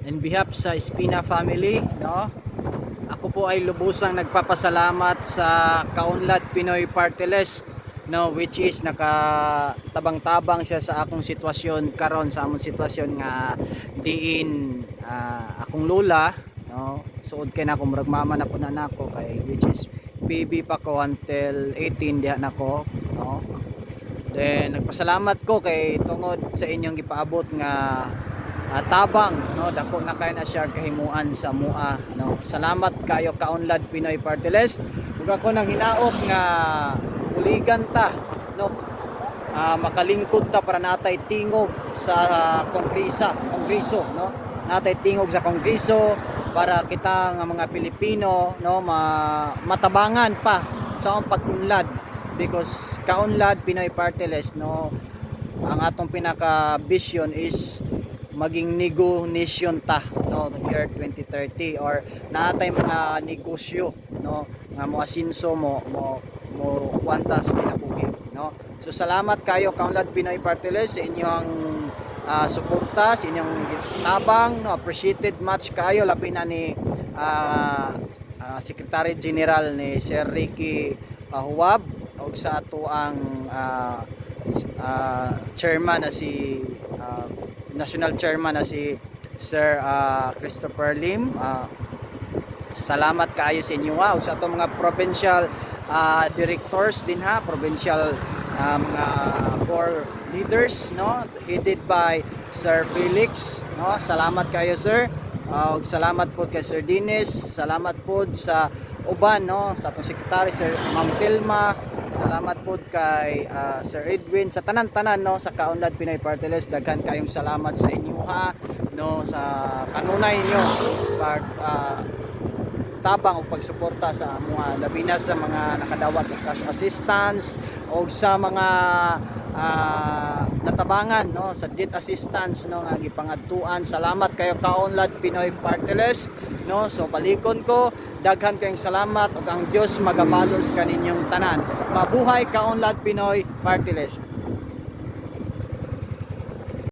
In behalf sa Espina family, no? Ako po ay lubusang nagpapasalamat sa Kaunlad Pinoy Party List, no, which is nakatabang-tabang siya sa akong sitwasyon karon, sa among sitwasyon nga diin akong lula, no, suod kay nako murag mama na po na nako, kay which is baby pa ko until 18 diha nako, no. Then nagpasalamat ko kay tungod sa inyong gipaabot nga tabang, no, dako na kay na share kahimuan sa mua, no. Salamat kayo Kaunlad Pinoy Party List. Ug ako nang hinaot nga uligan ta, no, makalingkod ta para natay tingog sa kongreso, no. Natay tingog sa kongreso para kita nga mga Pilipino, no, matabangan pa sa akong pag-unlad, because Kaunlad Pinoy Party List, no, ang atong pinaka vision is maging nego nation ta, no, year 2030, or natay mga negosyo, no, nga mo asinso mo kwanta sa kinabuhi, no. So salamat kayo Kaunlad Pinoy Party List sa inyong suporta, sa inyong tabang, no. Appreciated much kayo, labi na ni Secretary General ni Sir Ricky Huwab, o sa ato ang chairman na si National Chairman na si Sir Christopher Lim. Salamat kayo sa inyo, ug sa atong mga provincial directors din, ha, provincial mga core leaders, no, headed by Sir Felix, no. Salamat kayo, sir. Ug salamat po kay Sir Dines, salamat po sa uban, no, sa atong secretary Sir Ma'am Telma, salamat po kay Sir Edwin, sa tanan-tanan, no, sa Kaunlad Pinoy Party List. Daghan kayong salamat sa inyo, ha, no, sa kanunay niyo pag tabang o pagsuporta sa mga labi na sa mga nakadawat ng cash assistance o sa mga natabangan, no, sa debt assistance, no, nga gipangadtuan. Salamat kayo Kaunlad Pinoy Party List, no. So balikon ko, daghan kayong salamat ug ang Dios magabalon sa kaninyong tanan. Mabuhay Kaunlad Pinoy Party List.